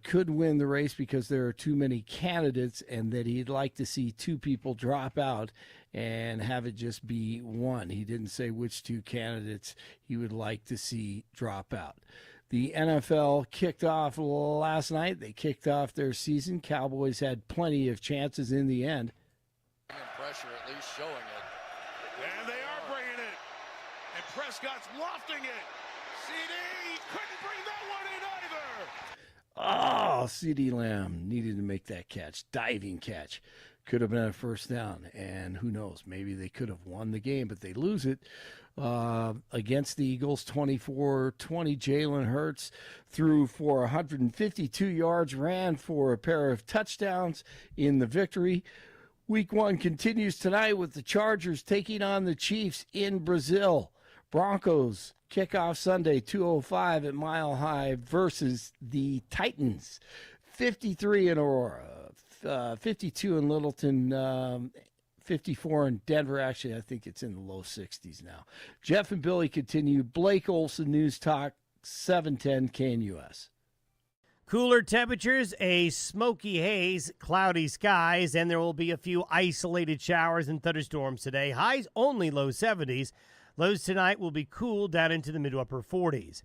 could win the race because there are too many candidates, and that he'd like to see two people drop out and have it just be one. He didn't say which two candidates he would like to see drop out. The NFL kicked off last night. They kicked off their season. Cowboys had plenty of chances in the end. Pressure at least showing it. And they are bringing it. And Prescott's lofting it. CD couldn't bring that one in either. Oh, CeeDee Lamb needed to make that catch. Diving catch. Could have been a first down. And who knows, maybe they could have won the game, but they lose it. Against the Eagles, 24-20. Jalen Hurts threw for 152 yards, ran for a pair of touchdowns in the victory. Week 1 continues tonight with the Chargers taking on the Chiefs in Brazil. Broncos kickoff Sunday, 2:05 at Mile High versus the Titans. 53 in Aurora, 52 in Littleton, 54 in Denver. Actually, I think it's in the low 60s now. Jeff and Billy continue. Blake Olson, News Talk, 710 KNUS. Cooler temperatures, a smoky haze, cloudy skies, and there will be a few isolated showers and thunderstorms today. Highs only low 70s. Lows tonight will be cool down into the mid to upper 40s.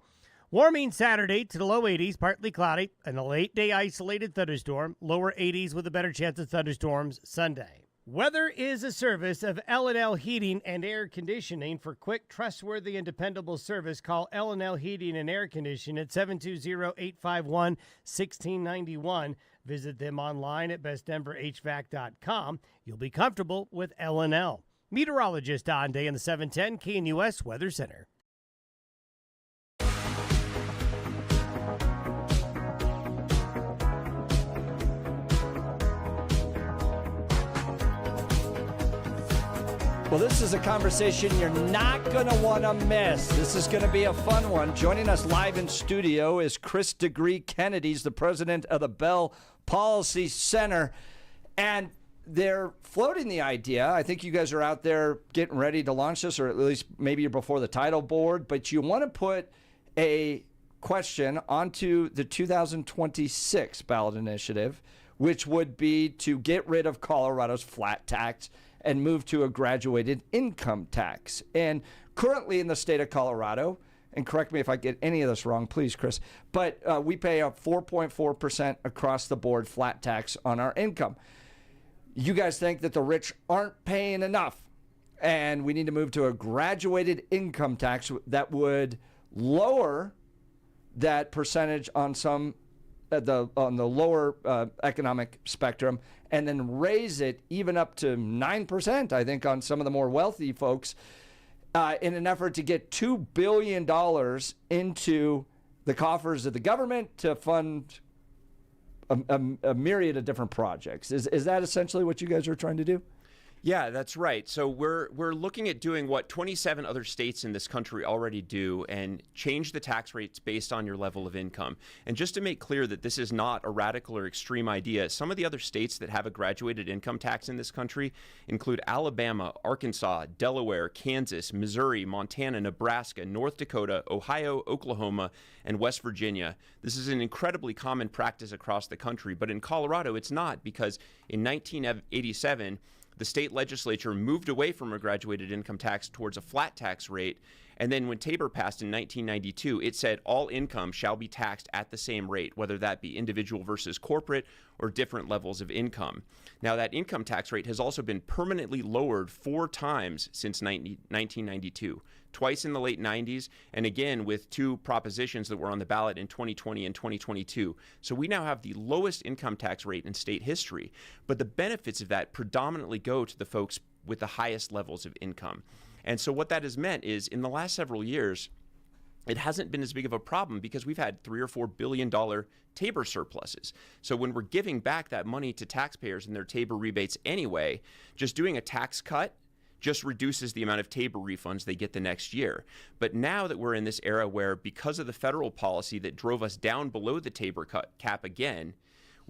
Warming Saturday to the low 80s, partly cloudy, and a late-day isolated thunderstorm. Lower 80s with a better chance of thunderstorms Sunday. Weather is a service of L&L Heating and Air Conditioning. For quick, trustworthy, and dependable service, call L&L Heating and Air Conditioning at 720-851-1691. Visit them online at bestdenverhvac.com. You'll be comfortable with L&L. Meteorologist Don Day in the 710 KNUS Weather Center. Well, this is a conversation you're not going to want to miss. This is going to be a fun one. Joining us live in studio is Chris Degree Kennedy, the president of the Bell Policy Center. And they're floating the idea. I think you guys are out there getting ready to launch this, or at least maybe you're before the title board, but you want to put a question onto the 2026 ballot initiative, which would be to get rid of Colorado's flat tax and move to a graduated income tax. And currently in the state of Colorado, and correct me if I get any of this wrong, please, Chris, but we pay a 4.4% across the board flat tax on our income. You guys think that the rich aren't paying enough, and we need to move to a graduated income tax that would lower that percentage on some on the lower economic spectrum, and then raise it even up to 9%, I think, on some of the more wealthy folks, in an effort to get $2 billion into the coffers of the government to fund a myriad of different projects. Is that essentially what you guys are trying to do? Yeah, that's right. So we're looking at doing what 27 other states in this country already do and change the tax rates based on your level of income. And just to make clear that this is not a radical or extreme idea, some of the other states that have a graduated income tax in this country include Alabama, Arkansas, Delaware, Kansas, Missouri, Montana, Nebraska, North Dakota, Ohio, Oklahoma, and West Virginia. This is an incredibly common practice across the country, but in Colorado it's not, because in 1987, the state legislature moved away from a graduated income tax towards a flat tax rate. And then when Tabor passed in 1992, it said all income shall be taxed at the same rate, whether that be individual versus corporate or different levels of income. Now, that income tax rate has also been permanently lowered 4 times since 1992, twice in the late 90s, and again with 2 propositions that were on the ballot in 2020 and 2022. So we now have the lowest income tax rate in state history, but the benefits of that predominantly go to the folks with the highest levels of income. And so what that has meant is in the last several years, it hasn't been as big of a problem because we've had $3 or $4 billion Tabor surpluses. So when we're giving back that money to taxpayers and their Tabor rebates anyway, just doing a tax cut just reduces the amount of Tabor refunds they get the next year. But now that we're in this era where, because of the federal policy that drove us down below the Tabor cap again,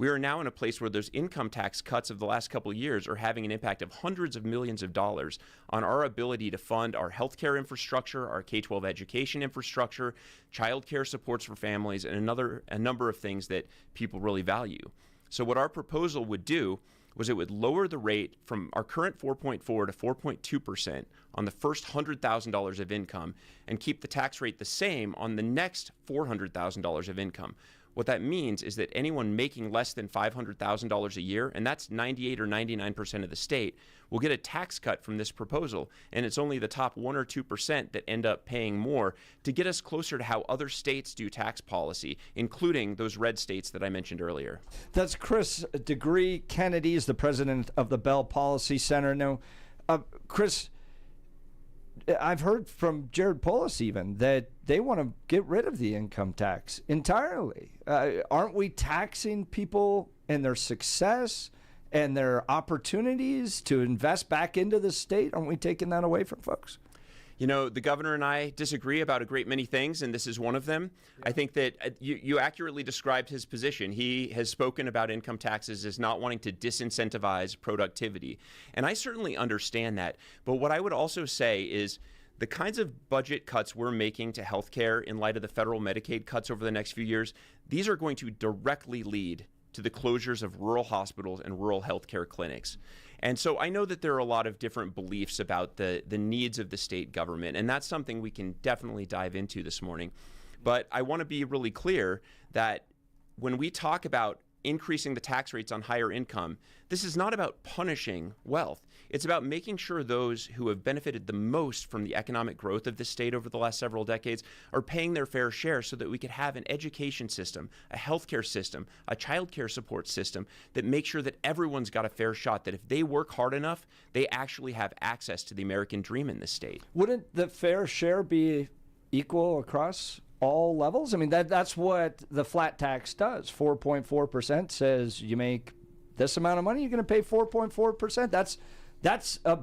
We are now in a place where those income tax cuts of the last couple of years are having an impact of hundreds of millions of dollars on our ability to fund our healthcare infrastructure, our K-12 education infrastructure, child care supports for families, and a number of things that people really value. So what our proposal would do was it would lower the rate from our current 4.4 to 4.2% on the first $100,000 of income and keep the tax rate the same on the next $400,000 of income. What that means is that anyone making less than $500,000 a year, and that's 98 or 99% of the state, will get a tax cut from this proposal. And it's only the top 1 or 2% that end up paying more to get us closer to how other states do tax policy, including those red states that I mentioned earlier. That's Chris Degree Kennedy, is the president of the Bell Policy Center. Now, Chris, I've heard from Jared Polis even that they want to get rid of the income tax entirely. Aren't we taxing people and their success and their opportunities to invest back into the state? Aren't we taking that away from folks? You know, the governor and I disagree about a great many things, and this is one of them. Yeah. I think that you accurately described his position. He has spoken about income taxes as not wanting to disincentivize productivity. And I certainly understand that. But what I would also say is the kinds of budget cuts we're making to healthcare in light of the federal Medicaid cuts over the next few years, these are going to directly lead to the closures of rural hospitals and rural healthcare clinics. And so I know that there are a lot of different beliefs about the needs of the state government, and that's something we can definitely dive into this morning. But I want to be really clear that when we talk about increasing the tax rates on higher income, this is not about punishing wealth. It's about making sure those who have benefited the most from the economic growth of this state over the last several decades are paying their fair share so that we could have an education system, a healthcare system, a child care support system that makes sure that everyone's got a fair shot, that if they work hard enough, they actually have access to the American dream in this state. Wouldn't the fair share be equal across all levels? I mean, that's what the flat tax does. 4.4% says you make this amount of money, you're going to pay 4.4%. That's a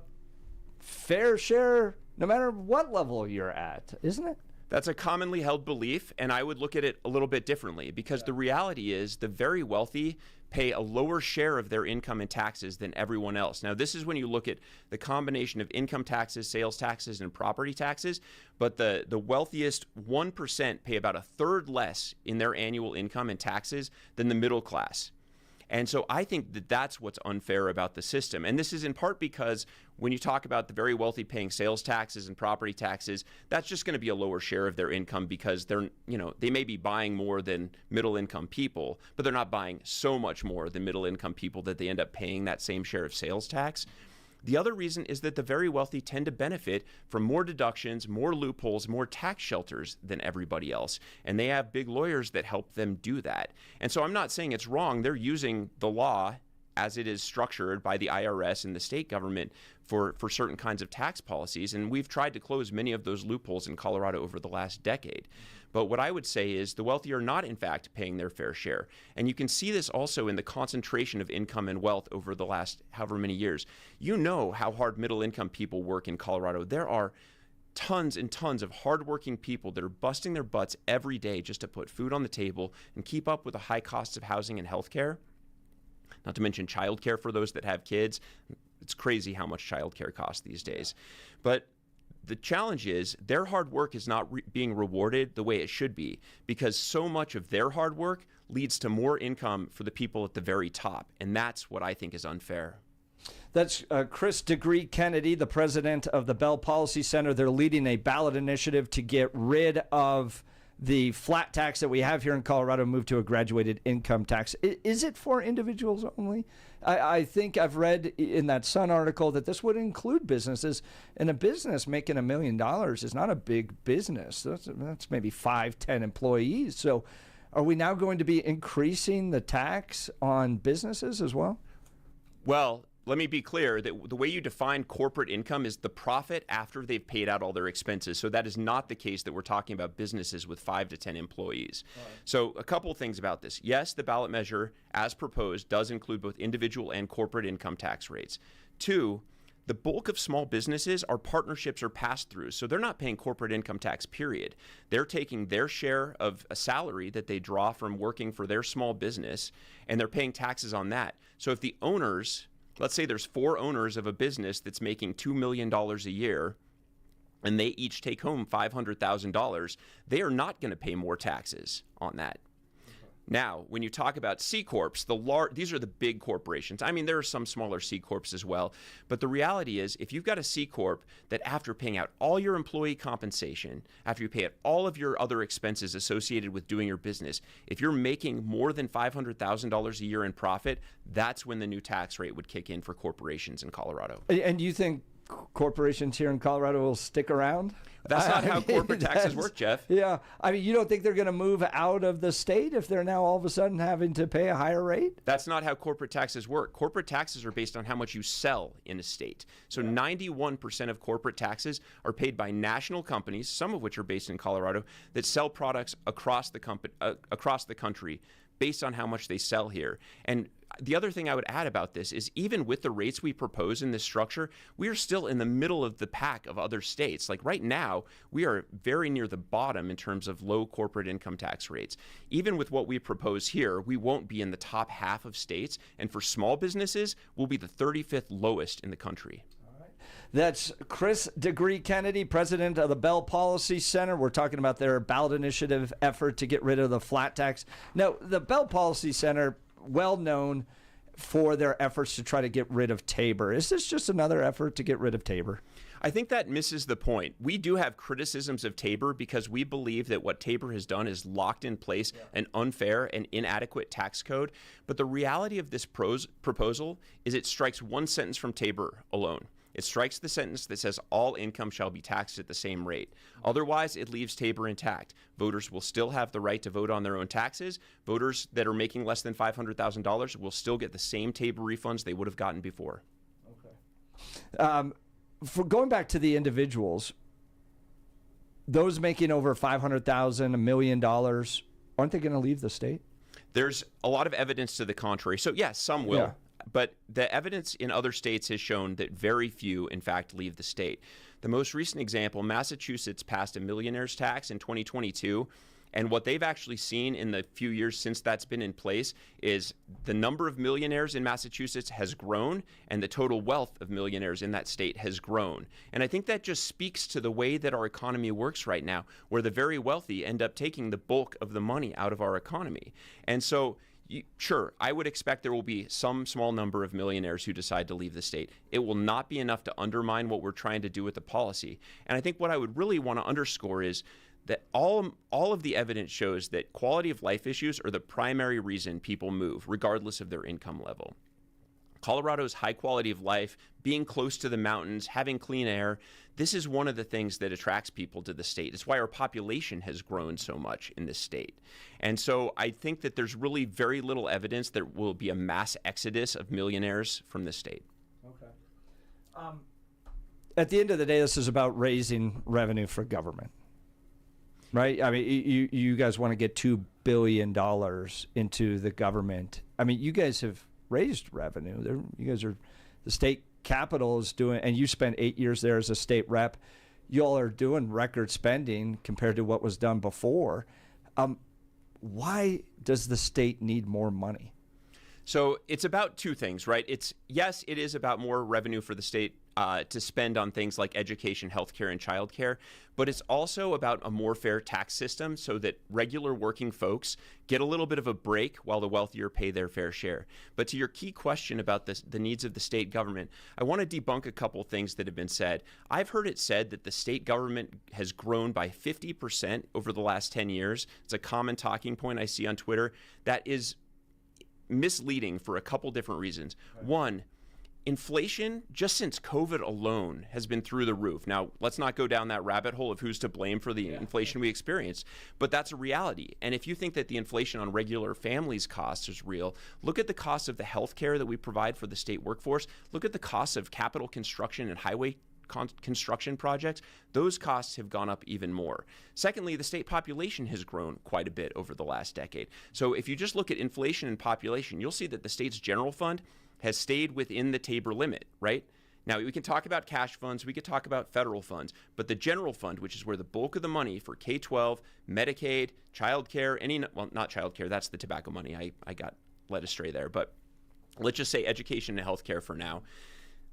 fair share no matter what level you're at, isn't it? That's a commonly held belief, and I would look at it a little bit differently because the reality is the very wealthy pay a lower share of their income in taxes than everyone else. Now, this is when you look at the combination of income taxes, sales taxes, and property taxes, but the wealthiest 1% pay about a third less in their annual income in taxes than the middle class. And so I think that that's what's unfair about the system. And this is in part because when you talk about the very wealthy paying sales taxes and property taxes, that's just going to be a lower share of their income because they may be buying more than middle income people, but they're not buying so much more than middle income people that they end up paying that same share of sales tax. The other reason is that the very wealthy tend to benefit from more deductions, more loopholes, more tax shelters than everybody else. And they have big lawyers that help them do that. And so I'm not saying it's wrong. They're using the law as it is structured by the IRS and the state government for certain kinds of tax policies. And we've tried to close many of those loopholes in Colorado over the last decade. But what I would say is the wealthy are not, in fact, paying their fair share. And you can see this also in the concentration of income and wealth over the last however many years. You know how hard middle-income people work in Colorado. There are tons and tons of hardworking people that are busting their butts every day just to put food on the table and keep up with the high costs of housing and health care. Not to mention child care for those that have kids. It's crazy how much child care costs these days. But the challenge is their hard work is not being rewarded the way it should be because so much of their hard work leads to more income for the people at the very top. And that's what I think is unfair. That's Chris Degree Kennedy, the president of the Bell Policy Center. They're leading a ballot initiative to get rid of the flat tax that we have here in Colorado, move to a graduated income tax. Is it for individuals only? I think I've read in that Sun article that this would include businesses, and a business making $1 million is not a big business. That's maybe 5-10 employees. So are we now going to be increasing the tax on businesses as well? Well, let me be clear that the way you define corporate income is the profit after they've paid out all their expenses. So that is not the case that we're talking about businesses with 5 to 10 employees. Right. So a couple of things about this. Yes, the ballot measure, as proposed, does include both individual and corporate income tax rates. 2, The bulk of small businesses are partnerships or pass-throughs, so they're not paying corporate income tax, period. They're taking their share of a salary that they draw from working for their small business, and they're paying taxes on that. So if the owners, let's say there's 4 owners of a business that's making $2 million a year, and they each take home $500,000, they are not going to pay more taxes on that. Now, when you talk about C Corps, these are the big corporations. I mean, there are some smaller C Corps as well. But the reality is, if you've got a C Corp that after paying out all your employee compensation, after you pay out all of your other expenses associated with doing your business, if you're making more than $500,000 a year in profit, that's when the new tax rate would kick in for corporations in Colorado. And you think corporations here in Colorado will stick around? That's not how corporate taxes work, Jeff. Yeah. I mean, you don't think they're going to move out of the state if they're now all of a sudden having to pay a higher rate? That's not how corporate taxes work. Corporate taxes are based on how much you sell in a state. So 91% of corporate taxes are paid by national companies, some of which are based in Colorado, that sell products across the country based on how much they sell here. And the other thing I would add about this is even with the rates we propose in this structure, we are still in the middle of the pack of other states. Like right now, we are very near the bottom in terms of low corporate income tax rates. Even with what we propose here, we won't be in the top half of states. And for small businesses, we'll be the 35th lowest in the country. That's Chris DeGree Kennedy, president of the Bell Policy Center. We're talking about their ballot initiative effort to get rid of the flat tax. Now, the Bell Policy Center, well known for their efforts to try to get rid of Tabor. Is this just another effort to get rid of Tabor? I think that misses the point. We do have criticisms of Tabor because we believe that what Tabor has done is locked in place an unfair and inadequate tax code. But the reality of this proposal is it strikes one sentence from Tabor alone. It strikes the sentence that says all income shall be taxed at the same rate. Otherwise, it leaves Tabor intact. Voters will still have the right to vote on their own taxes. Voters that are making less than $500,000 will still get the same Tabor refunds they would have gotten before. Okay. For going back to the individuals, those making over $500,000, $1 million, aren't they going to leave the state? There's a lot of evidence to the contrary. So, yes, some will. Yeah. But the evidence in other states has shown that very few, in fact, leave the state. The most recent example, Massachusetts passed a millionaire's tax in 2022. And what they've actually seen in the few years since that's been in place is the number of millionaires in Massachusetts has grown and the total wealth of millionaires in that state has grown. And I think that just speaks to the way that our economy works right now, where the very wealthy end up taking the bulk of the money out of our economy. And so sure, I would expect there will be some small number of millionaires who decide to leave the state. It will not be enough to undermine what we're trying to do with the policy. And I think what I would really want to underscore is that all of the evidence shows that quality of life issues are the primary reason people move, regardless of their income level. Colorado's high quality of life, being close to the mountains, having clean air, this is one of the things that attracts people to the state. It's why our population has grown so much in this state. And so I think that there's really very little evidence there will be a mass exodus of millionaires from this state. Okay. At the end of the day, this is about raising revenue for government, right? I mean, you guys want to get $2 billion into the government. I mean, you guys have raised revenue. You guys are, the state capital is doing, and you spent 8 years there as a state rep. You all are doing record spending compared to what was done before. Why does the state need more money? So it's about two things, right? Yes, it is about more revenue for the state to spend on things like education, healthcare, and childcare, but it's also about a more fair tax system so that regular working folks get a little bit of a break while the wealthier pay their fair share. But to your key question about the needs of the state government, I want to debunk a couple things that have been said. I've heard it said that the state government has grown by 50% over the last 10 years. It's a common talking point I see on Twitter. That is misleading for a couple different reasons. One, inflation, just since COVID alone, has been through the roof. Now, let's not go down that rabbit hole of who's to blame for the inflation we experienced, but that's a reality. And if you think that the inflation on regular families' costs is real, look at the cost of the health care that we provide for the state workforce. Look at the costs of capital construction and highway construction projects. Those costs have gone up even more. Secondly, the state population has grown quite a bit over the last decade. So if you just look at inflation and population, you'll see that the state's general fund has stayed within the Tabor limit, right? Now, we can talk about cash funds, we could talk about federal funds, but the general fund, which is where the bulk of the money for K-12, Medicaid, childcare, well, not childcare, that's the tobacco money. I got led astray there, but let's just say education and healthcare for now.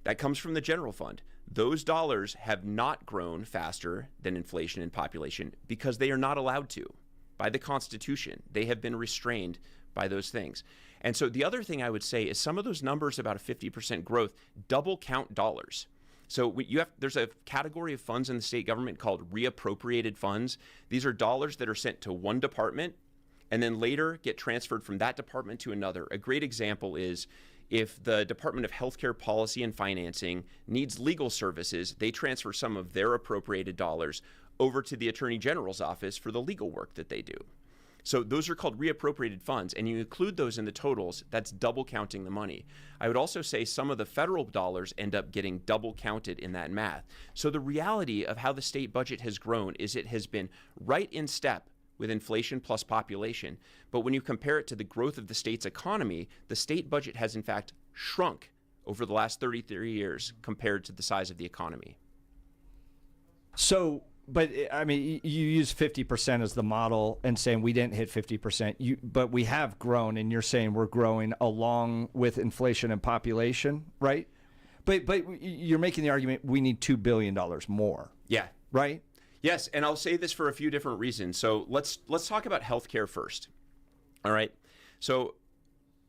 That comes from the general fund. Those dollars have not grown faster than inflation and population because they are not allowed to by the Constitution. They have been restrained by those things. And so the other thing I would say is some of those numbers about a 50% growth double count dollars. So there's a category of funds in the state government called reappropriated funds. These are dollars that are sent to one department and then later get transferred from that department to another. A great example is if the Department of Healthcare Policy and Financing needs legal services, they transfer some of their appropriated dollars over to the Attorney General's office for the legal work that they do. So those are called reappropriated funds, and you include those in the totals, that's double counting the money. I would also say some of the federal dollars end up getting double counted in that math. So the reality of how the state budget has grown is it has been right in step with inflation plus population. But when you compare it to the growth of the state's economy, the state budget has in fact shrunk over the last 33 years compared to the size of the economy. So, but I mean, you use 50% as the model and saying we didn't hit 50%, but we have grown, and you're saying we're growing along with inflation and population, right? But you're making the argument we need $2 billion more. Yeah. Right? Yes, and I'll say this for a few different reasons. So let's talk about healthcare first. All right. So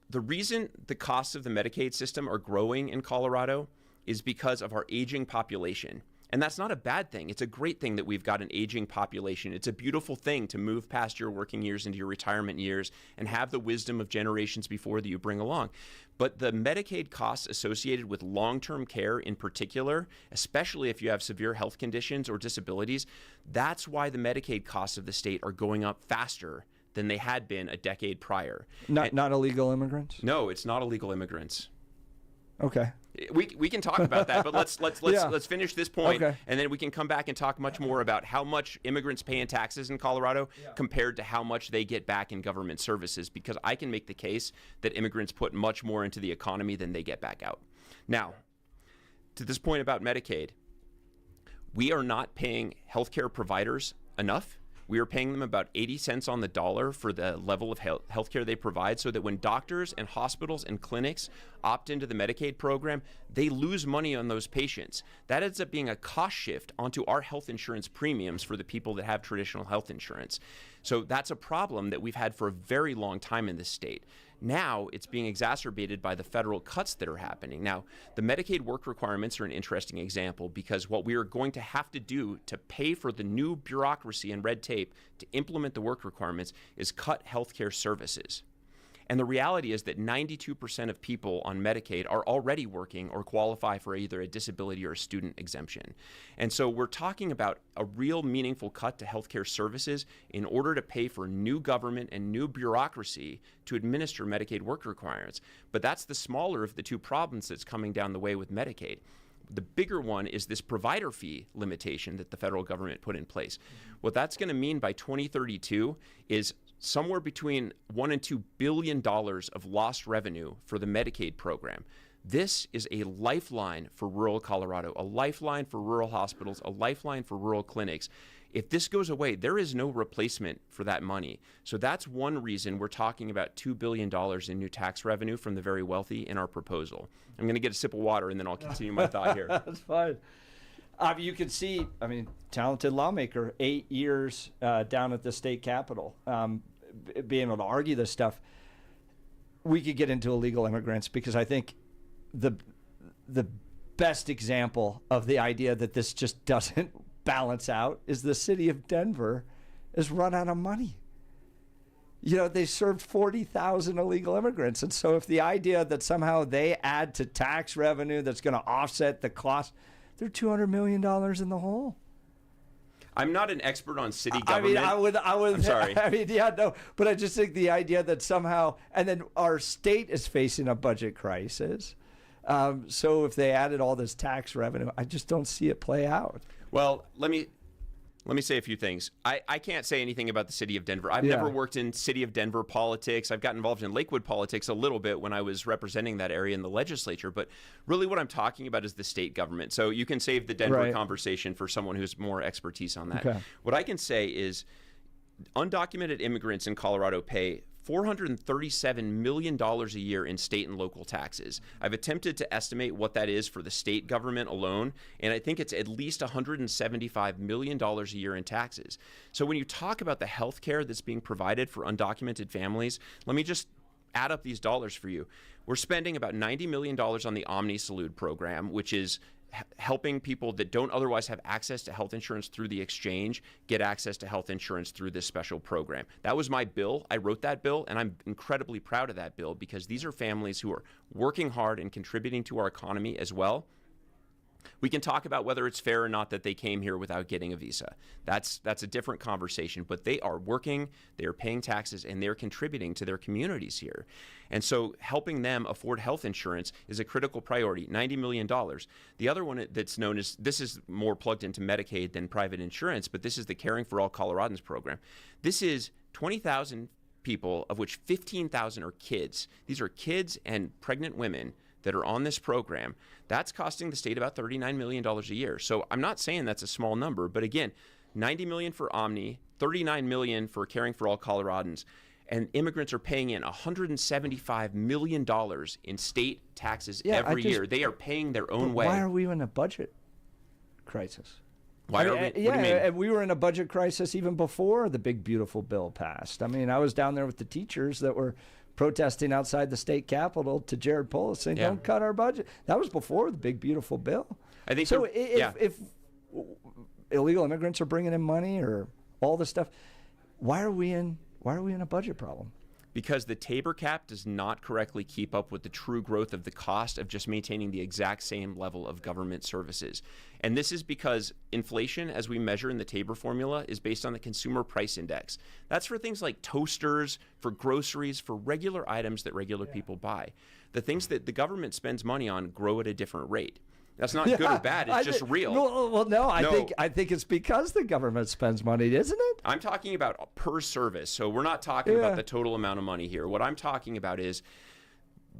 the reason the costs of the Medicaid system are growing in Colorado is because of our aging population. And that's not a bad thing. It's a great thing that we've got an aging population. It's a beautiful thing to move past your working years into your retirement years and have the wisdom of generations before that you bring along. But the Medicaid costs associated with long-term care in particular, especially if you have severe health conditions or disabilities, that's why the Medicaid costs of the state are going up faster than they had been a decade prior. Not illegal immigrants? No, it's not illegal immigrants. Okay. We can talk about that, but let's finish this point, okay, and then we can come back and talk much more about how much immigrants pay in taxes in Colorado compared to how much they get back in government services, because I can make the case that immigrants put much more into the economy than they get back out. Now, to this point about Medicaid, we are not paying healthcare providers enough. We are paying them about 80 cents on the dollar for the level of healthcare they provide, so that when doctors and hospitals and clinics opt into the Medicaid program, they lose money on those patients. That ends up being a cost shift onto our health insurance premiums for the people that have traditional health insurance. So that's a problem that we've had for a very long time in this state. Now it's being exacerbated by the federal cuts that are happening. Now, the Medicaid work requirements are an interesting example, because what we are going to have to do to pay for the new bureaucracy and red tape to implement the work requirements is cut healthcare services. And the reality is that 92% of people on Medicaid are already working or qualify for either a disability or a student exemption. And so we're talking about a real meaningful cut to healthcare services in order to pay for new government and new bureaucracy to administer Medicaid work requirements. But that's the smaller of the two problems that's coming down the way with Medicaid. The bigger one is this provider fee limitation that the federal government put in place. What that's going to mean by 2032 is somewhere between $1 and $2 billion of lost revenue for the Medicaid program. This is a lifeline for rural Colorado, a lifeline for rural hospitals, a lifeline for rural clinics. If this goes away, there is no replacement for that money. So that's one reason we're talking about $2 billion in new tax revenue from the very wealthy in our proposal. I'm going to get a sip of water, and then I'll continue my thought here. That's fine. You can see, talented lawmaker, 8 years down at the state capitol, being able to argue this stuff. We could get into illegal immigrants, because I think the best example of the idea that this just doesn't balance out is the city of Denver is run out of money. They served 40,000 illegal immigrants. And so if the idea that somehow they add to tax revenue that's going to offset the cost, they're $200 million in the hole. I'm not an expert on city government. I would. I'm sorry. But I just think the idea that somehow, and then our state is facing a budget crisis. So if they added all this tax revenue, I just don't see it play out. Well, let me Let me say a few things. I can't say anything about the city of Denver. I've Yeah. never worked in city of Denver politics. I've gotten involved in Lakewood politics a little bit when I was representing that area in the legislature. But really what I'm talking about is the state government. So you can save the Denver Right. conversation for someone who's more expertise on that. Okay. What I can say is undocumented immigrants in Colorado pay $437 million a year in state and local taxes. I've attempted to estimate what that is for the state government alone, and I think it's at least $175 million a year in taxes. So when you talk about the health care that's being provided for undocumented families, let me just add up these dollars for you. We're spending about $90 million on the Omni Salute program, which is helping people that don't otherwise have access to health insurance through the exchange get access to health insurance through this special program. That was my bill. I wrote that bill, and I'm incredibly proud of that bill because these are families who are working hard and contributing to our economy as well. We can talk about whether it's fair or not that they came here without getting a visa. That's a different conversation, but they are working, they are paying taxes, and they're contributing to their communities here. And so helping them afford health insurance is a critical priority, $90 million. The other one that's known as, this is more plugged into Medicaid than private insurance, but this is the Caring for All Coloradans program. This is 20,000 people, of which 15,000 are kids. These are kids and pregnant women that are on this program. That's costing the state about $39 million a year. So I'm not saying that's a small number, but again, $90 million for Omni, $39 million for Caring for All Coloradans, and immigrants are paying in $175 million in state taxes every year. They are paying their own way. Why are we in a budget crisis? Why are we? What do you mean? And we were in a budget crisis even before the big, beautiful bill passed. I mean, I was down there with the teachers that were protesting outside the state capitol to Jared Polis saying, don't cut our budget. That was before the big, beautiful bill. I think so. If illegal immigrants are bringing in money or all this stuff, why are we in a budget problem? Because the Tabor cap does not correctly keep up with the true growth of the cost of just maintaining the exact same level of government services. And this is because inflation, as we measure in the Tabor formula, is based on the consumer price index. That's for things like toasters, for groceries, for regular items that regular people buy. The things that the government spends money on grow at a different rate. That's not good or bad. It's just real. No, I think it's because the government spends money, isn't it? I'm talking about per service. So we're not talking about the total amount of money here. What I'm talking about is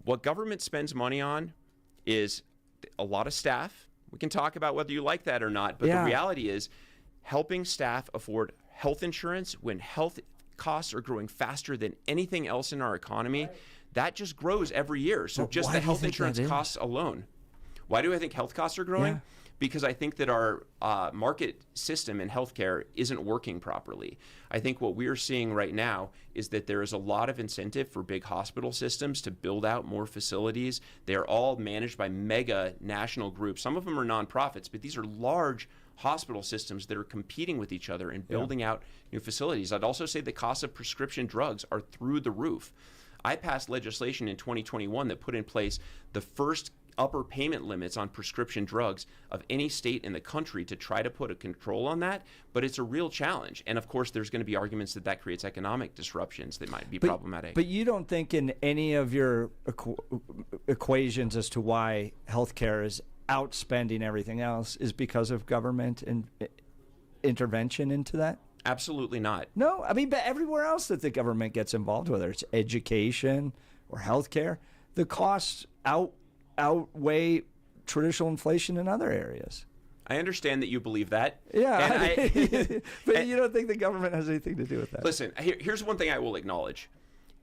what government spends money on is a lot of staff. We can talk about whether you like that or not, but the reality is helping staff afford health insurance when health costs are growing faster than anything else in our economy. That just grows every year. So just the health insurance costs alone. Why do I think health costs are growing? Yeah. Because I think that our market system in healthcare isn't working properly. I think what we're seeing right now is that there is a lot of incentive for big hospital systems to build out more facilities. They're all managed by mega national groups. Some of them are nonprofits, but these are large hospital systems that are competing with each other and building out new facilities. I'd also say the cost of prescription drugs are through the roof. I passed legislation in 2021 that put in place the first upper payment limits on prescription drugs of any state in the country to try to put a control on that, but it's a real challenge. And of course, there's going to be arguments that that creates economic disruptions that might be problematic. But you don't think in any of your equations as to why healthcare is outspending everything else is because of government intervention into that? Absolutely not. No, I mean, but everywhere else that the government gets involved, whether it's education or healthcare, the costs outweigh traditional inflation in other areas. I understand that you believe that. Yeah, but you don't think the government has anything to do with that? Listen, here's one thing I will acknowledge.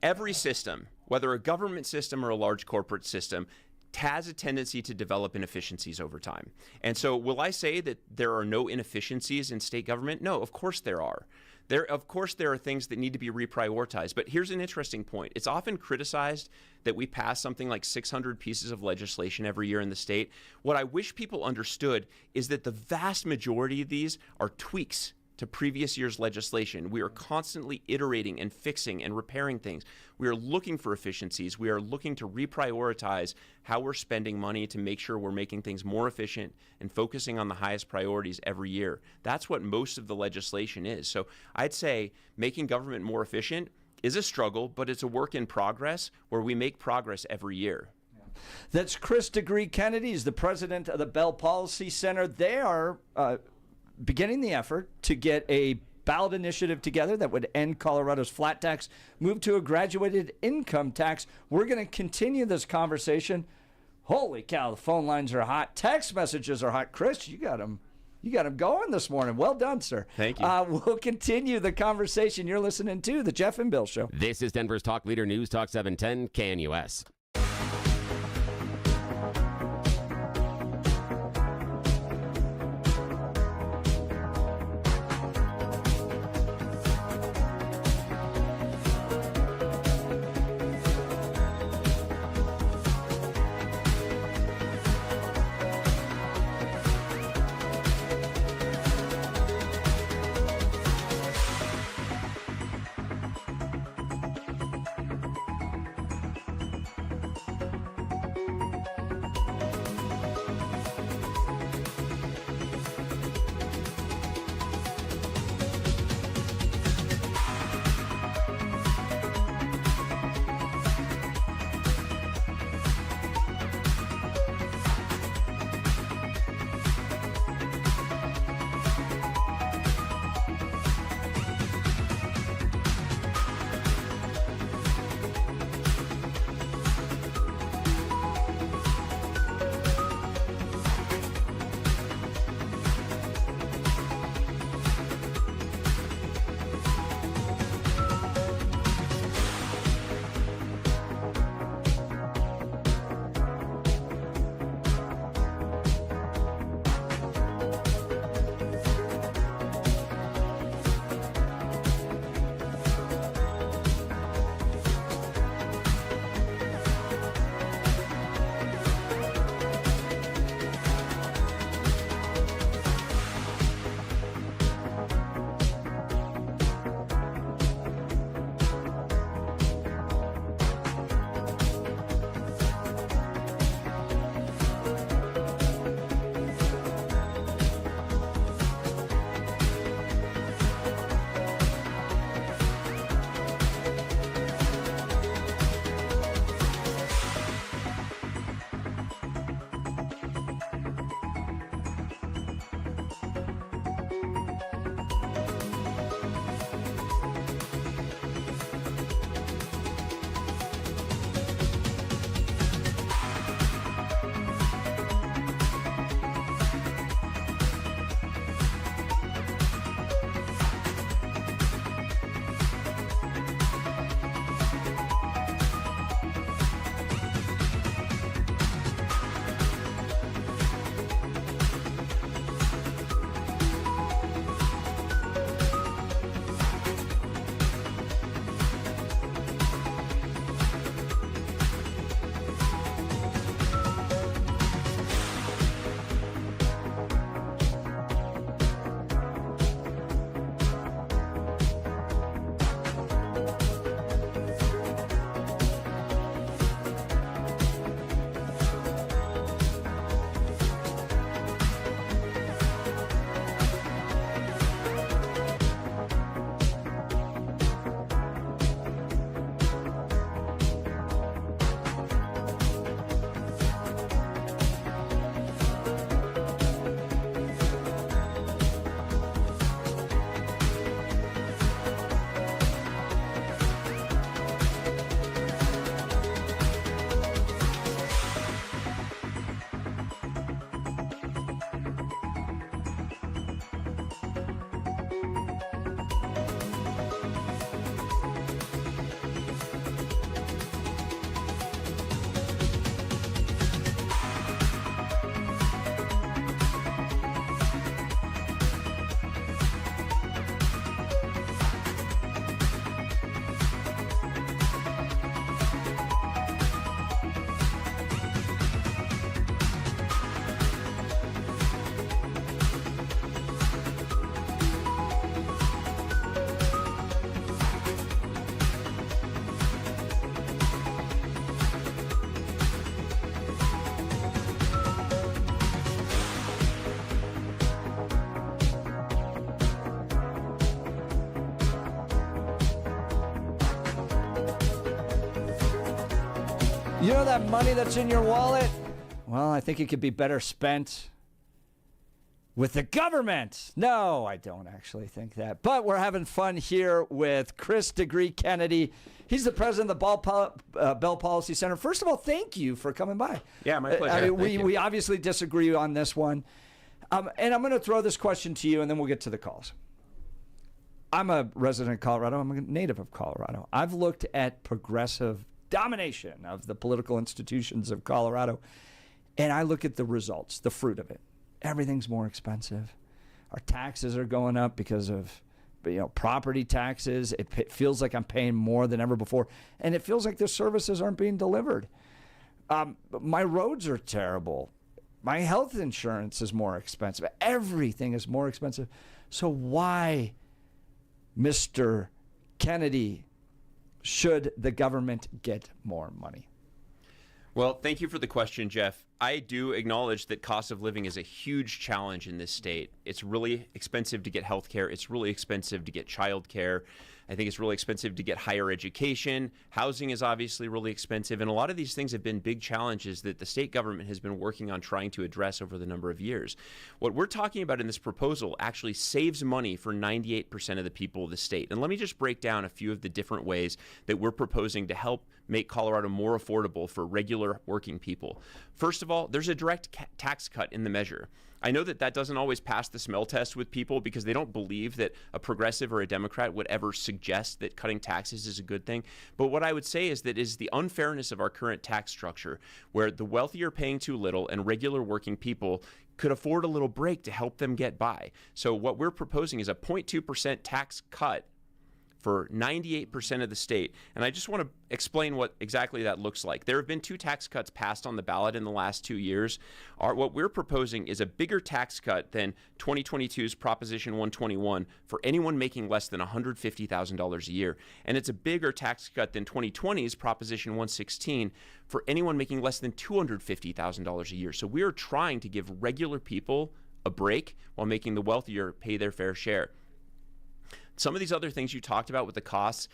Every system, whether a government system or a large corporate system, has a tendency to develop inefficiencies over time. And so will I say that there are no inefficiencies in state government? No, of course there are. Of course, there are things that need to be reprioritized. But here's an interesting point. It's often criticized that we pass something like 600 pieces of legislation every year in the state. What I wish people understood is that the vast majority of these are tweaks to previous year's legislation. We are constantly iterating and fixing and repairing things. We are looking for efficiencies. We are looking to reprioritize how we're spending money to make sure we're making things more efficient and focusing on the highest priorities every year. That's what most of the legislation is. So I'd say making government more efficient is a struggle, but it's a work in progress where we make progress every year. That's Chris DeGree Kennedy. He's the president of the Bell Policy Center. They are beginning the effort to get a ballot initiative together that would end Colorado's flat tax, move to a graduated income tax. We're going to continue this conversation. Holy cow, the phone lines are hot. Text messages are hot. Chris, you got them going this morning. Well done, sir. Thank you. We'll continue the conversation. You're listening to The Jeff and Bill Show. This is Denver's Talk Leader News Talk 710 KNUS. You know that money that's in your wallet? Well, I think it could be better spent with the government. No, I don't actually think that. But we're having fun here with Chris Degree Kennedy. He's the president of the Bell Policy Center. First of all, thank you for coming by. Yeah, my pleasure. We obviously disagree on this one. And I'm going to throw this question to you, and then we'll get to the calls. I'm a resident of Colorado. I'm a native of Colorado. I've looked at progressive domination of the political institutions of Colorado, and I look at the results, the fruit of it. Everything's more expensive. Our taxes are going up because of property taxes. It feels like I'm paying more than ever before, and it feels like the services aren't being delivered. My roads are terrible. My health insurance is more expensive. Everything is more expensive. So why, Mr. Kennedy, should the government get more money? Well, thank you for the question, Jeff. I do acknowledge that cost of living is a huge challenge in this state. It's really expensive to get health care. It's really expensive to get child care. I think it's really expensive to get higher education. Housing is obviously really expensive. And a lot of these things have been big challenges that the state government has been working on trying to address over the number of years. What we're talking about in this proposal actually saves money for 98% of the people of the state. And let me just break down a few of the different ways that we're proposing to help make Colorado more affordable for regular working people. First of all, there's a direct tax cut in the measure. I know that doesn't always pass the smell test with people because they don't believe that a progressive or a Democrat would ever suggest that cutting taxes is a good thing. But what I would say is that is the unfairness of our current tax structure, where the wealthy are paying too little and regular working people could afford a little break to help them get by. So what we're proposing is a 0.2% tax cut for 98% of the state. And I just want to explain what exactly that looks like. There have been 2 tax cuts passed on the ballot in the last 2 years. What we're proposing is a bigger tax cut than 2022's Proposition 121 for anyone making less than $150,000 a year. And it's a bigger tax cut than 2020's Proposition 116 for anyone making less than $250,000 a year. So we are trying to give regular people a break while making the wealthier pay their fair share. Some of these other things you talked about with the costs,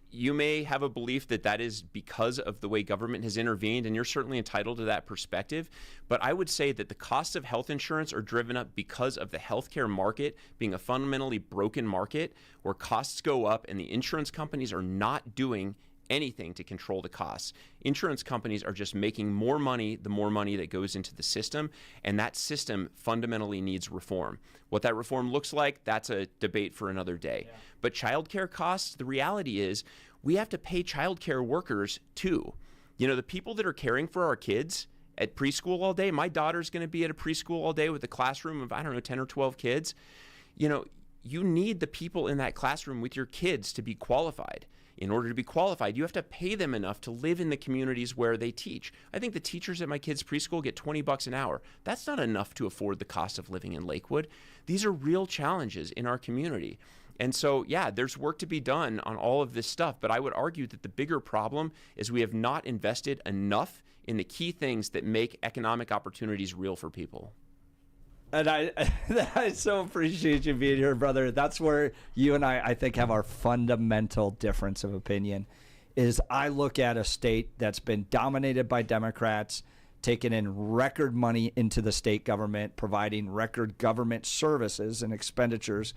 you may have a belief that is because of the way government has intervened, and you're certainly entitled to that perspective. But I would say that the costs of health insurance are driven up because of the healthcare market being a fundamentally broken market where costs go up and the insurance companies are not doing anything to control the costs. Insurance companies are just making more money the more money that goes into the system, and that system fundamentally needs reform. What that reform looks like, that's a debate for another day. Yeah. But childcare costs, the reality is we have to pay childcare workers too. The people that are caring for our kids at preschool all day, my daughter's going to be at a preschool all day with a classroom of, 10 or 12 kids. You need the people in that classroom with your kids to be qualified. In order to be qualified, you have to pay them enough to live in the communities where they teach. I think the teachers at my kids' preschool get $20 an hour. That's not enough to afford the cost of living in Lakewood. These are real challenges in our community. And so, yeah, there's work to be done on all of this stuff, but I would argue that the bigger problem is we have not invested enough in the key things that make economic opportunities real for people. And I so appreciate you being here, brother. That's where you and I think, have our fundamental difference of opinion. Is I look at a state that's been dominated by Democrats, taking in record money into the state government, providing record government services and expenditures,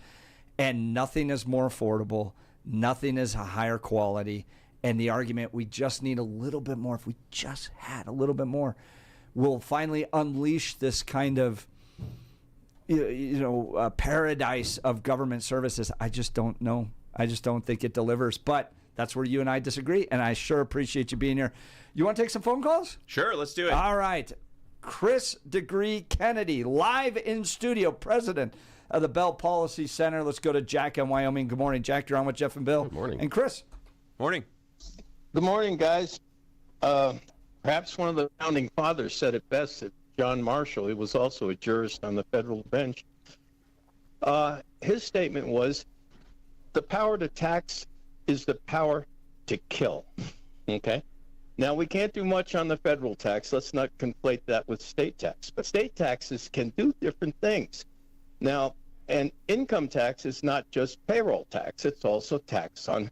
and nothing is more affordable, nothing is a higher quality. And the argument, we just need a little bit more. If we just had a little bit more, we'll finally unleash this kind of paradise of government services. I just don't know. I just don't think it delivers. But that's where you and I disagree, and I sure appreciate you being here. You want to take some phone calls? Sure, let's do it. All right. Chris Degree Kennedy, live in studio, president of the Bell Policy Center. Let's go to Jack in Wyoming. Good morning, Jack. You're on with Jeff and Bill. Good morning. And Chris. Morning. Good morning, guys. Perhaps one of the founding fathers said it best, that John Marshall, he was also a jurist on the federal bench. His statement was, the power to tax is the power to kill. Okay? Now, we can't do much on the federal tax. Let's not conflate that with state tax. But state taxes can do different things. Now, and income tax is not just payroll tax. It's also tax on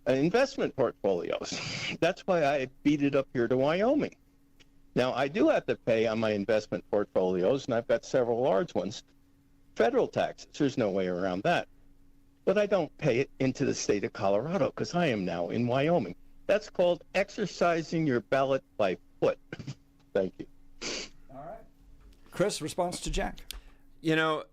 investment portfolios. That's why I beat it up here to Wyoming. Now, I do have to pay on my investment portfolios, and I've got several large ones, federal taxes. There's no way around that. But I don't pay it into the state of Colorado because I am now in Wyoming. That's called exercising your ballot by foot. Thank you. All right. Chris, response to Jack. You know,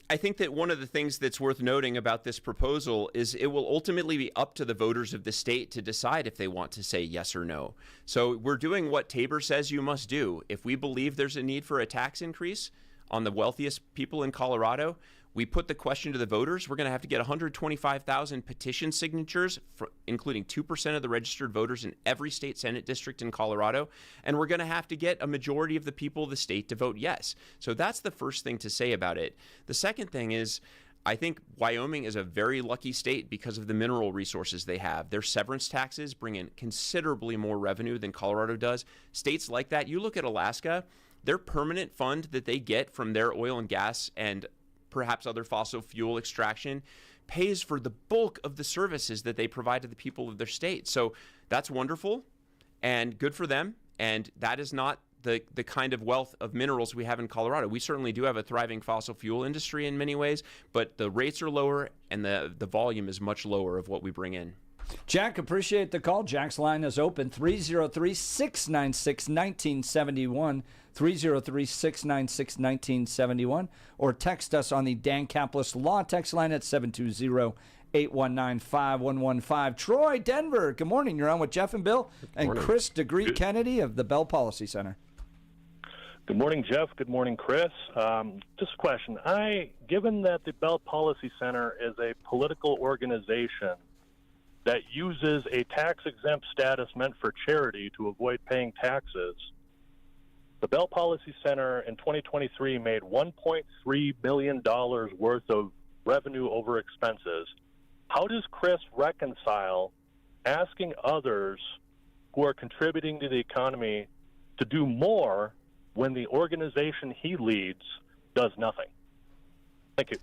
I think that one of the things that's worth noting about this proposal is it will ultimately be up to the voters of the state to decide if they want to say yes or no. So we're doing what Tabor says you must do. If we believe there's a need for a tax increase on the wealthiest people in Colorado, we put the question to the voters. We're going to have to get 125,000 petition signatures, including 2% of the registered voters in every state Senate district in Colorado. And we're going to have to get a majority of the people of the state to vote yes. So that's the first thing to say about it. The second thing is, I think Wyoming is a very lucky state because of the mineral resources they have. Their severance taxes bring in considerably more revenue than Colorado does. States like that, you look at Alaska, their permanent fund that they get from their oil and gas and perhaps other fossil fuel extraction pays for the bulk of the services that they provide to the people of their state. So that's wonderful and good for them. And that is not the kind of wealth of minerals we have in Colorado. We certainly do have a thriving fossil fuel industry in many ways, but the rates are lower and the volume is much lower of what we bring in. Jack, appreciate the call. Jack's line is open, 303-696-1971, 303-696-1971, or text us on the Dan Caplis Law text line at 720-819-5115. Troy, Denver, good morning. You're on with Jeff and Bill and Chris Degree Kennedy of the Bell Policy Center. Good morning, Jeff. Good morning, Chris. Just a question. Given that the Bell Policy Center is a political organization that uses a tax-exempt status meant for charity to avoid paying taxes, the Bell Policy Center in 2023 made $1.3 billion worth of revenue over expenses. How does Chris reconcile asking others who are contributing to the economy to do more when the organization he leads does nothing? Thank you.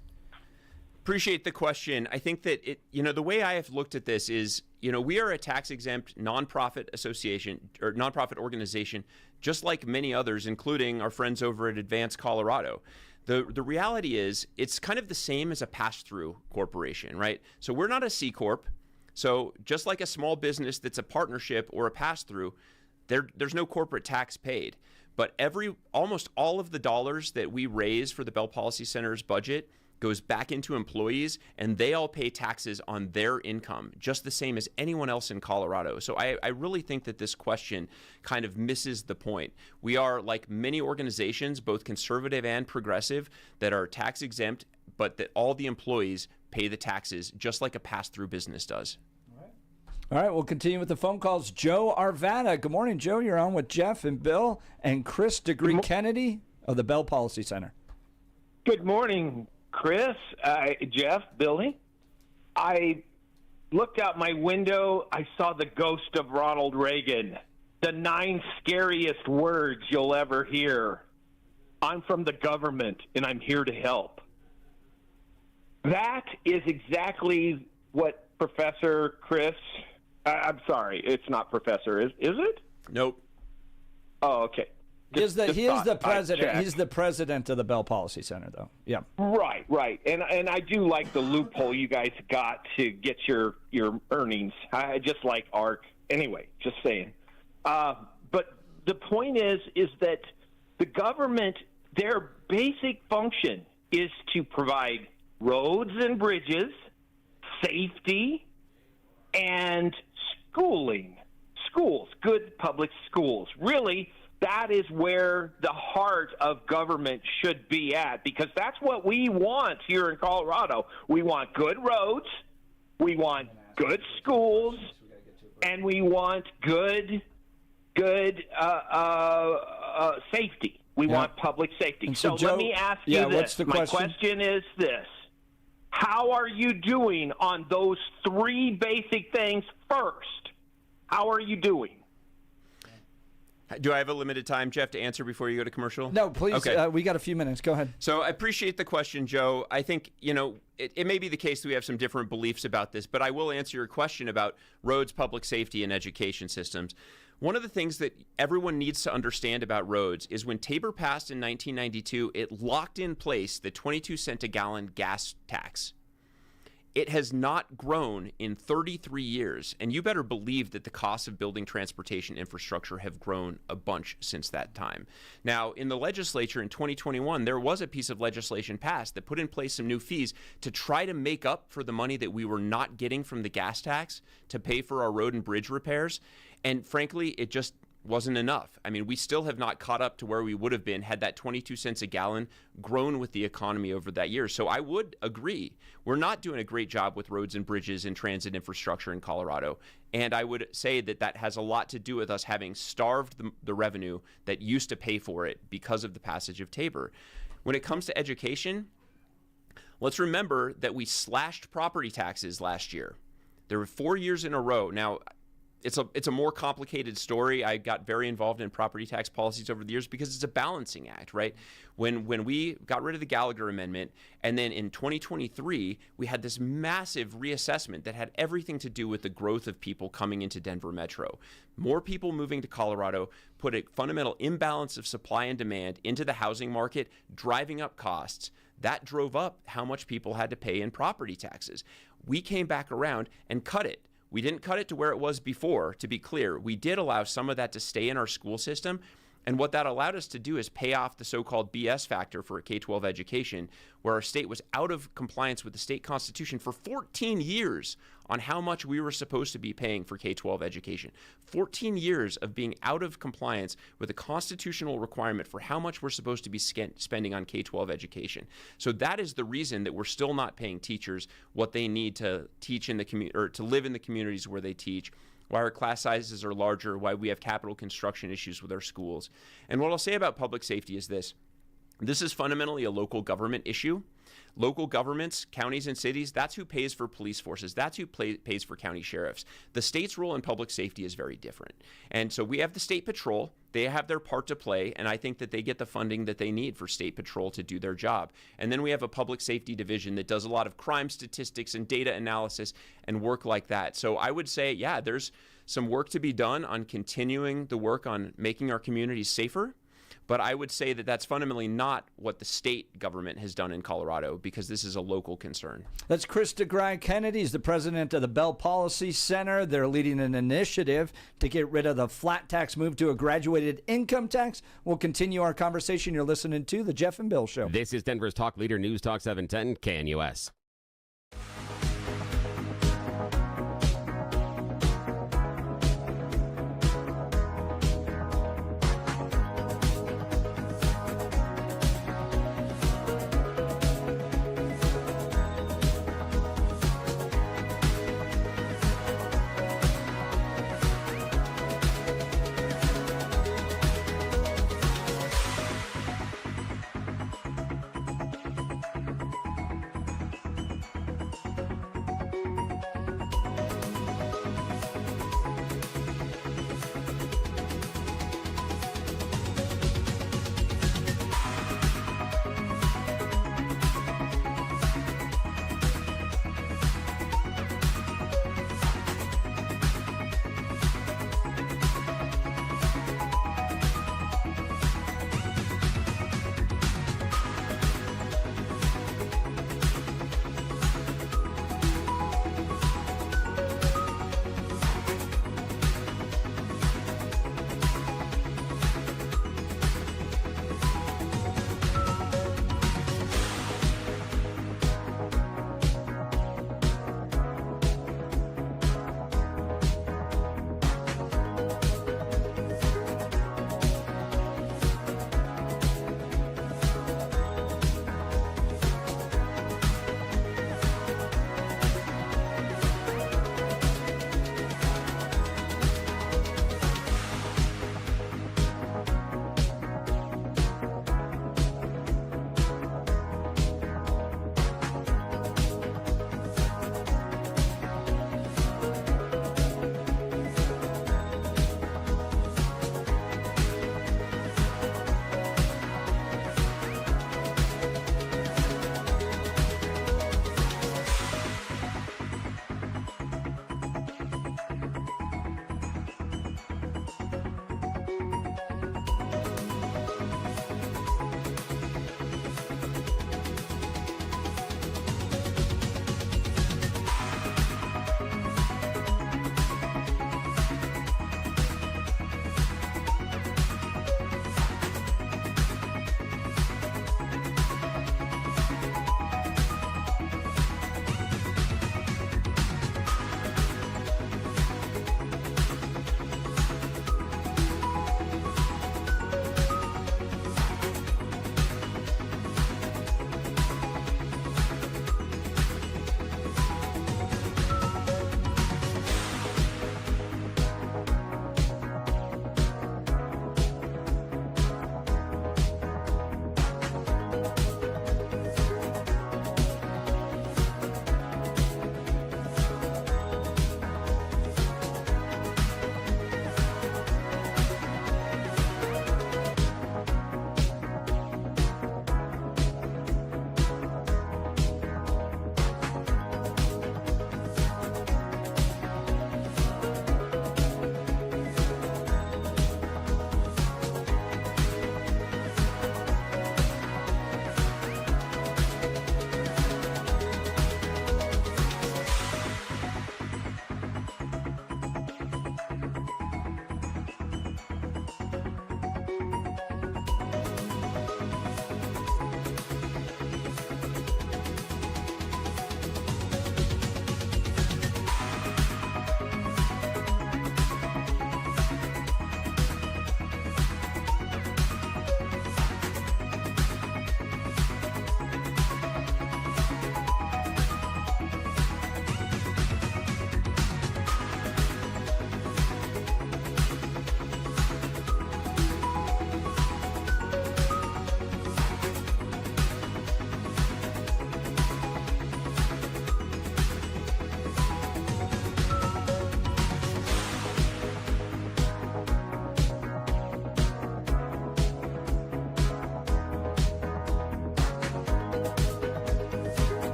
Appreciate the question. I think that the way I have looked at this is, we are a tax-exempt nonprofit association or nonprofit organization, just like many others, including our friends over at Advance Colorado. The reality is it's kind of the same as a pass-through corporation, right? So we're not a C Corp. So just like a small business that's a partnership or a pass-through, there's no corporate tax paid. But almost all of the dollars that we raise for the Bell Policy Center's budget goes back into employees, and they all pay taxes on their income, just the same as anyone else in Colorado. So I really think that this question kind of misses the point. We are like many organizations, both conservative and progressive, that are tax exempt, but that all the employees pay the taxes just like a pass-through business does. All right, we'll continue with the phone calls. Joe Arvada. Good morning, Joe. You're on with Jeff and Bill and Chris Degree Kennedy of the Bell Policy Center. Good morning, Chris, Jeff, Billy. I looked out my window. I saw the ghost of Ronald Reagan. The 9 scariest words you'll ever hear. I'm from the government, and I'm here to help. That is exactly what Professor Chris... I'm sorry, it's not Professor, is it? Nope. Oh, okay. He is the president. He's the president of the Bell Policy Center, though. Yeah. Right. And I do like the loophole you guys got to get your earnings. I just like ARC. Anyway, just saying. But the point is that the government, their basic function is to provide roads and bridges, safety, and schools, good public schools. Really, that is where the heart of government should be at, because that's what we want here in Colorado. We want good roads, we want good schools, and we want good safety. We want public safety. So Joe, let me ask you this. My question is this. How are you doing on those 3 basic things first? How are you doing? Do I have a limited time, Jeff, to answer before you go to commercial? No, please. Okay. We got a few minutes. Go ahead. So I appreciate the question, Joe. I think, it may be the case that we have some different beliefs about this, but I will answer your question about roads, public safety, and education systems. One of the things that everyone needs to understand about roads is when Tabor passed in 1992, it locked in place the 22-cent a gallon gas tax. It has not grown in 33 years, and you better believe that the costs of building transportation infrastructure have grown a bunch since that time. Now, in the legislature in 2021, there was a piece of legislation passed that put in place some new fees to try to make up for the money that we were not getting from the gas tax to pay for our road and bridge repairs. And frankly, it just wasn't enough. I mean, we still have not caught up to where we would have been had that 22 cents a gallon grown with the economy over that year. So I would agree, we're not doing a great job with roads and bridges and transit infrastructure in Colorado. And I would say that that has a lot to do with us having starved the revenue that used to pay for it because of the passage of Tabor. When it comes to education, let's remember that we slashed property taxes last year. There were 4 years in a row. Now, it's a more complicated story. I got very involved in property tax policies over the years because it's a balancing act, right? When we got rid of the Gallagher Amendment, and then in 2023, we had this massive reassessment that had everything to do with the growth of people coming into Denver Metro. More people moving to Colorado put a fundamental imbalance of supply and demand into the housing market, driving up costs. That drove up how much people had to pay in property taxes. We came back around and cut it. We didn't cut it to where it was before, to be clear. We did allow some of that to stay in our school system. And what that allowed us to do is pay off the so-called BS factor for a K-12 education, where our state was out of compliance with the state constitution for 14 years on how much we were supposed to be paying for K-12 education. 14 years of being out of compliance with a constitutional requirement for how much we're supposed to be spending on K-12 education. So that is the reason that we're still not paying teachers what they need to teach in the community or to live in the communities where they teach, why our class sizes are larger, why we have capital construction issues with our schools. And what I'll say about public safety is this. This is fundamentally a local government issue. Local governments, counties and cities, that's who pays for police forces. That's who pays for county sheriffs. The state's role in public safety is very different. And so we have the state patrol. They have their part to play, and I think that they get the funding that they need for state patrol to do their job. And then we have a public safety division that does a lot of crime statistics and data analysis and work like that. So I would say, yeah, there's some work to be done on continuing the work on making our communities safer. But I would say that that's fundamentally not what the state government has done in Colorado, because this is a local concern. That's Chris DeGry Kennedy. He's the president of the Bell Policy Center. They're leading an initiative to get rid of the flat tax, move to a graduated income tax. We'll continue our conversation. You're listening to The Jeff and Bill Show. This is Denver's talk leader, News Talk 710 KNUS.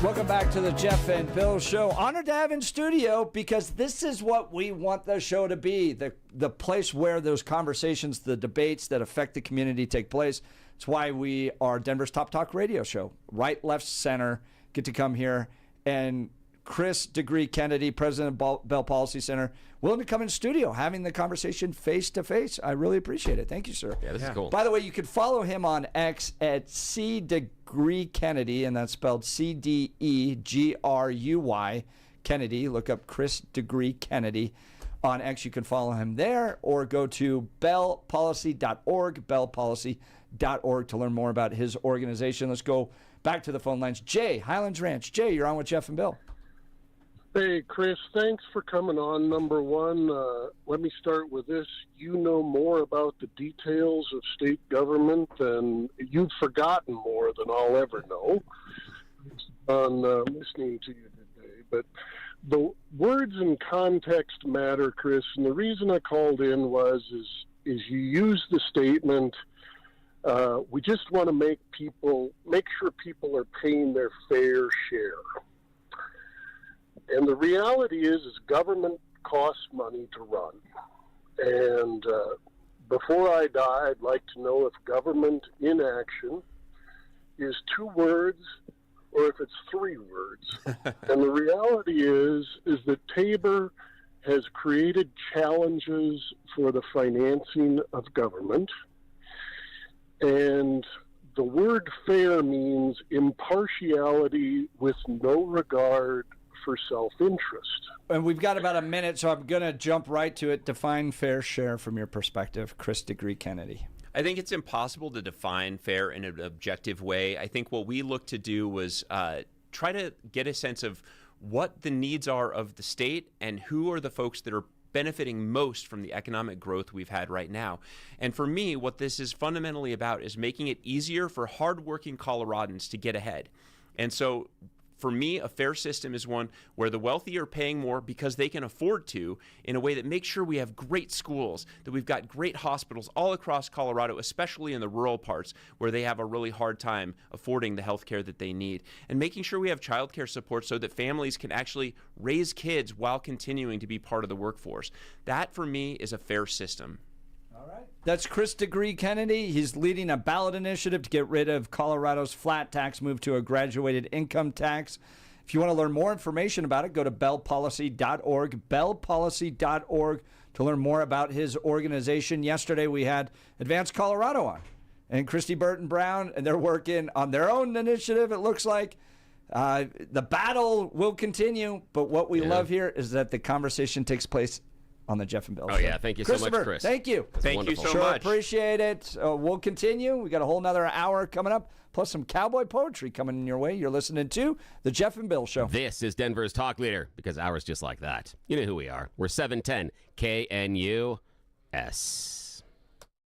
Welcome back to the Jeff and Bill Show. Honored to have in studio because this is what we want the show to be, the place where those conversations, the debates that affect the community take place. It's why we are Denver's top talk radio show. Right, left, center, get to come here. And Chris Degree Kennedy, president of Bell Policy Center, willing to come in studio, having the conversation face to face. I really appreciate it. Thank you, sir. Yeah, this is cool. By the way, you can follow him on X at C Degree Kennedy, and that's spelled CDEGRUY Kennedy. Look up Chris Degree Kennedy on X. You can follow him there, or go to bellpolicy.org, bellpolicy.org, to learn more about his organization. Let's go back to the phone lines. Jay, Highlands Ranch. Jay, you're on with Jeff and Bill. Hey, Chris, thanks for coming on. Number one, let me start with this. You know more about the details of state government, and you've forgotten more than I'll ever know on listening to you today. But the words and context matter, Chris, and the reason I called in is you use the statement, we just want to make sure people are paying their fair share. And the reality is government costs money to run. And before I die, I'd like to know if government inaction is 2 words or if it's 3 words. And the reality is that Tabor has created challenges for the financing of government. And the word fair means impartiality with no regard for self-interest. And we've got about a minute, so I'm going to jump right to it. Define fair share from your perspective, Chris Degree Kennedy. I think it's impossible to define fair in an objective way. I think what we looked to do was try to get a sense of what the needs are of the state and who are the folks that are benefiting most from the economic growth we've had right now. And for me, what this is fundamentally about is making it easier for hardworking Coloradans to get ahead. And so for me, a fair system is one where the wealthy are paying more because they can afford to, in a way that makes sure we have great schools, that we've got great hospitals all across Colorado, especially in the rural parts where they have a really hard time affording the health care that they need, and making sure we have child care support so that families can actually raise kids while continuing to be part of the workforce. That, for me, is a fair system. All right. That's Chris Degree Kennedy. He's leading a ballot initiative to get rid of Colorado's flat tax, move to a graduated income tax. If you want to learn more information about it, go to bellpolicy.org, bellpolicy.org, to learn more about his organization. Yesterday we had Advance Colorado on, and Christy Burton Brown, and they're working on their own initiative, it looks like. The battle will continue, but what we love here is that the conversation takes place on the Jeff and Bill Show. Oh, yeah. Thank you so much, Chris. Thank you. Thank you so Sure, much. appreciate it. We'll continue. We got a whole nother hour coming up, plus some cowboy poetry coming in your way. You're listening to the Jeff and Bill Show. This is Denver's talk leader, because ours just like that. You know who we are. We're 710 KNUS.